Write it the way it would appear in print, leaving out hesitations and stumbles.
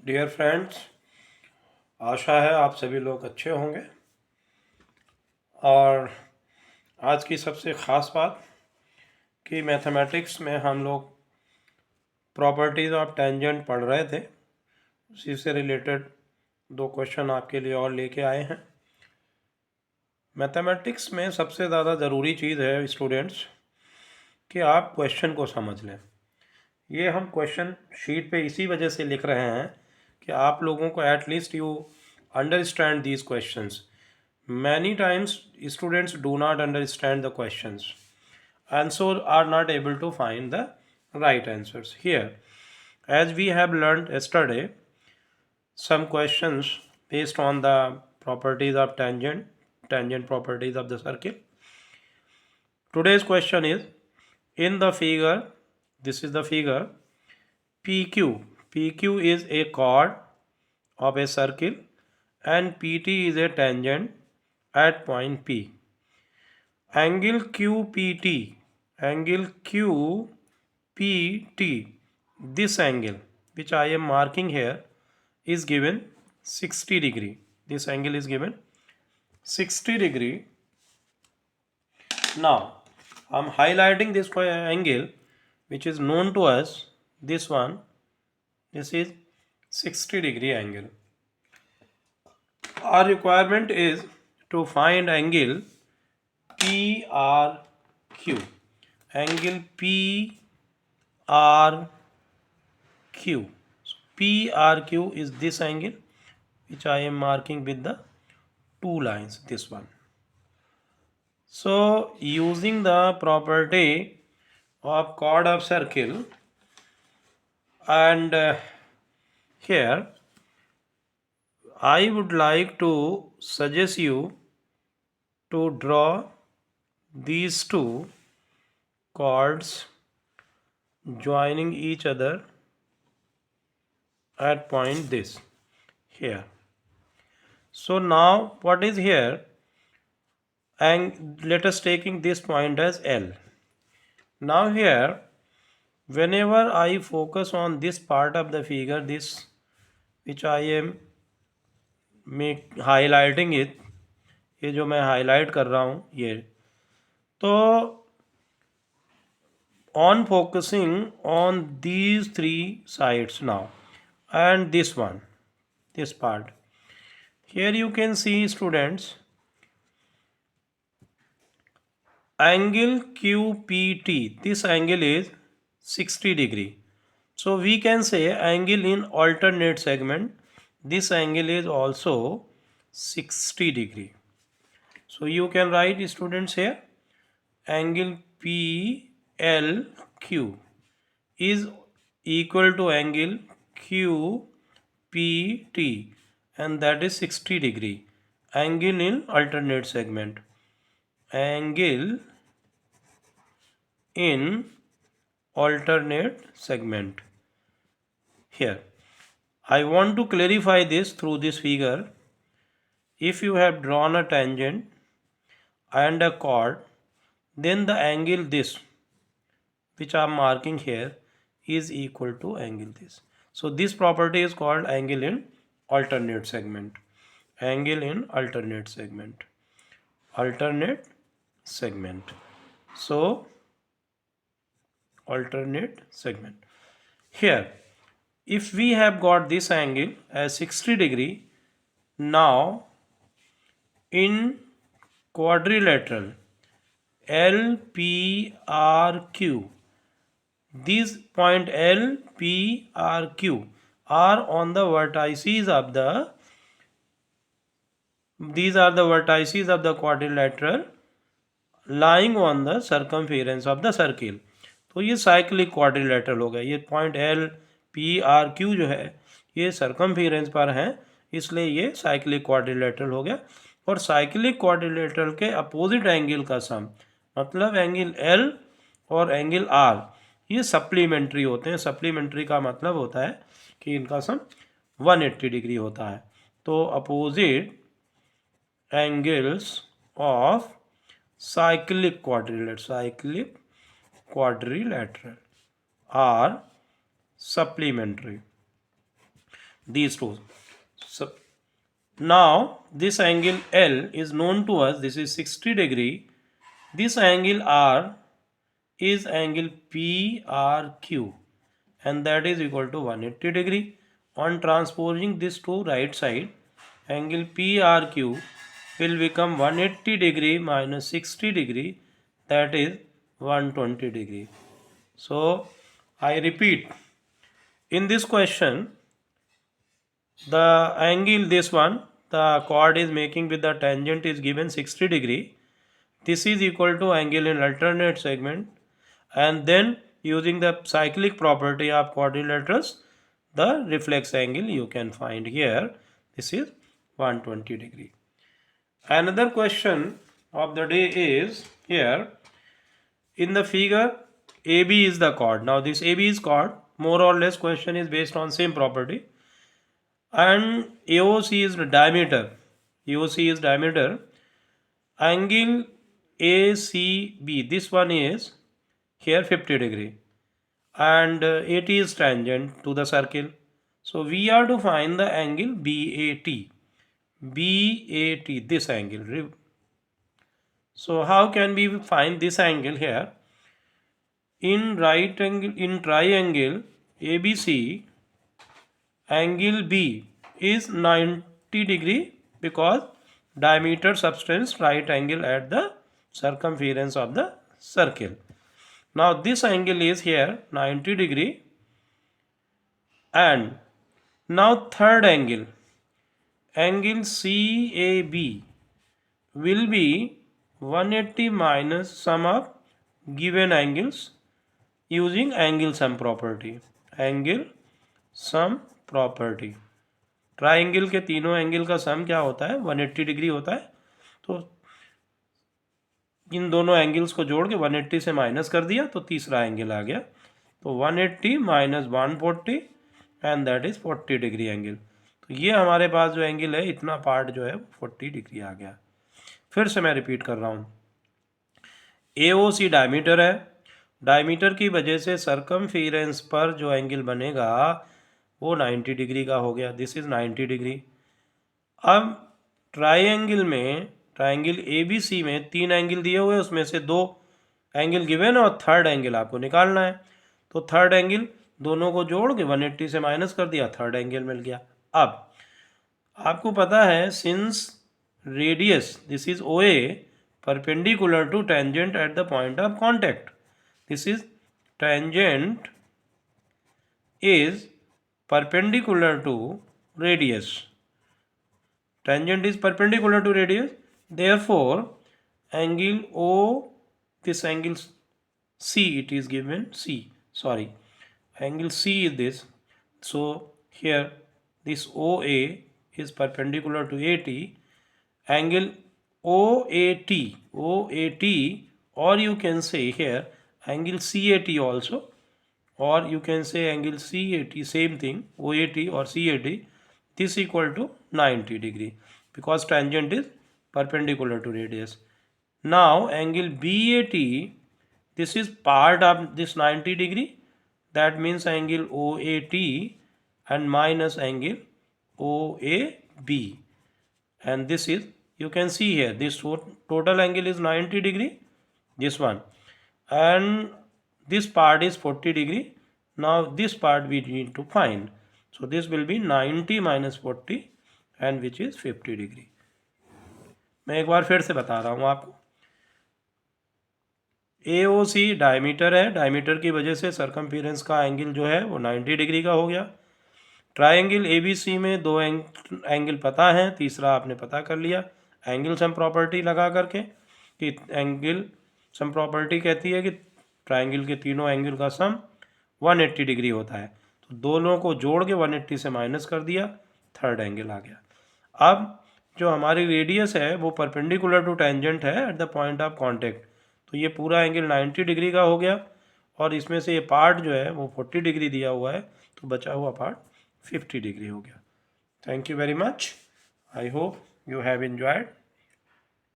Dear friends, आशा है आप सभी लोग अच्छे होंगे। और आज की सबसे ख़ास बात कि मैथमेटिक्स में हम लोग प्रॉपर्टीज़ ऑफ टेंजेंट पढ़ रहे थे, उसी से रिलेटेड दो क्वेश्चन आपके लिए और लेके आए हैं। मैथमेटिक्स में सबसे ज़्यादा ज़रूरी चीज़ है स्टूडेंट्स कि आप क्वेश्चन को समझ लें। ये हम क्वेश्चन शीट पे इसी वजह से लिख रहे हैं कि आप लोगों को at least you understand these questions. Many times students do not understand the questions and so are not able to find the right answers. Here, as we have learned yesterday, some questions based on the properties of tangent properties of the circle. Today's question is in the figure, this is the figure PQ. PQ is a chord of a circle and PT is a tangent at point P. Angle QPT, this angle which I am marking here is given 60 degree. This angle is given 60 degree. Now I am highlighting this angle which is known to us, this one, this is 60 degree angle. Our requirement is to find angle PRQ. Angle PRQ. So PRQ is this angle which I am marking with the two lines, this one. So using the property of chord of circle, and here I would like to suggest you to draw these two chords joining each other at point this here. So now what is here, and let us taking this point as L. Now here whenever I focus on this part of the figure, this which I am highlighting it, ये जो मैं highlight कर रहा हूँ ये, तो on focusing on these three sides now and this one, this part, here you can see students angle QPT, this angle is 60 degree. So we can say angle in alternate segment, this angle is also 60 degree. So you can write students here angle PLQ is equal to angle QPT and that is 60 degree. Angle in alternate segment. Angle in alternate segment. Here I want to clarify this through this figure. If you have drawn a tangent and a chord, then the angle this which I am marking here is equal to angle this. So this property is called angle in alternate segment. Angle in alternate segment. Alternate segment. So alternate segment. Here if we have got this angle as 60 degree, now in quadrilateral LPRQ, these point LPRQ are on the vertices of the, these are the vertices of the quadrilateral lying on the circumference of the circle. तो ये cyclic quadrilateral हो गया। ये point LPRQ जो है ये circumference पर है, इसलिए ये साइक्लिक क्वाड्रिलेटरल हो गया। और साइक्लिक क्वाड्रिलेटरल के अपोजिट एंगल का सम, मतलब एंगल L और एंगल R, ये सप्लीमेंट्री होते हैं। सप्लीमेंट्री का मतलब होता है कि इनका सम 180 डिग्री होता है। तो opposite angles of cyclic quadrilateral are supplementary. these two. So now this angle L is known to us. This is 60 degree. This angle R is angle PRQ, and that is equal to 180 degree. On transposing this to right side, angle PRQ will become 180 degree minus 60 degree, that is 120 degree. So I repeat, in this question, the angle, this one, the chord is making with the tangent is given 60 degree. This is equal to angle in alternate segment, and then using the cyclic property of quadrilaterals, the reflex angle you can find here. This is 120 degree. Another question of the day is here. In the figure, AB is the chord. Now this AB is chord. More or less question is based on same property. And AOC is the diameter. AOC is diameter. Angle ACB, this one is here 50 degree. And AT is tangent to the circle. So we are to find the angle BAT. BAT, this angle. So how can we find this angle here? In right angle, in triangle ABC, angle B is 90 degree because diameter subtends right angle at the circumference of the circle. Now this angle is here 90 degree, and now third angle, angle CAB will be 180 minus sum of given angles using angle sum property. Angle sum property, triangle के तीनों angle का सम क्या होता है? 180 degree होता है. तो इन दोनों एंगल्स को जोड़ के 180 से माइनस कर दिया तो तीसरा एंगल आ गया. तो 180 minus 140 and that is 40 degree angle. तो ये हमारे पास जो एंगल है, इतना पार्ट जो है 40 डिग्री आ गया. फिर से मैं रिपीट कर रहा हूँ. AOC डायमीटर है. डायमीटर की वजह से सरकमफेरेंस पर जो एंगल बनेगा वो 90 डिग्री का हो गया. This is 90 degree. अब ट्राइंगल में, ट्राइंगल ABC में 3 एंगल दिए हुए, उसमें से 2 एंगल गिवन और थर्ड एंगल आपको निकालना है. तो थर्ड एंगल दोनों को जोड़ के 180 से माइनस कर दिया, थर्ड एंगल मिल गया. अब आपको पता है, since radius this is OA perpendicular to tangent at the point of contact, this is tangent is perpendicular to radius. Tangent is perpendicular to radius. Therefore, angle O, this angle C, it is given C. Sorry, angle C is this. So here this OA is perpendicular to AT. Angle OAT, or you can say here angle CAT also, or you can say angle CAT, same thing, OAT or CAT, this equal to 90 degree because tangent is perpendicular to radius. Now angle BAT, this is part of this 90 degree, that means angle OAT and minus angle OAB, and this is, you can see here, this total angle is 90 degree, this one, and this part is 40 degree. Now this part we need to find. So this will be 90 minus 40 and which is 50 degree. मैं एक बार फिर से बता रहा हूँ आपको. AOC diameter है. Diameter की वजह से सरकमफेरेंस का एंगल जो है वो 90 डिग्री का हो गया. ट्राइंगल ABC में 2 एंगल पता है, तीसरा आपने पता कर लिया एंगल सम प्रॉपर्टी लगा करके, कि एंगल सम प्रॉपर्टी कहती है कि ट्राइंगल के तीनों एंगल का सम 180 डिग्री होता है. तो दोनों को जोड़ के 180 से माइनस कर दिया, थर्ड एंगल आ गया. अब जो हमारी रेडियस है वो परपेंडिकुलर टू टेंजेंट है eight the point of contact. तो ये पूरा एंगल 90 डिग्री का हो गया, और इसमें से ये पार्ट जो है वो 40 डिग्री दिया हुआ है, तो बचा हुआ पार्ट 50 डिग्री हो गया. Thank you very much. I hope you have enjoyed.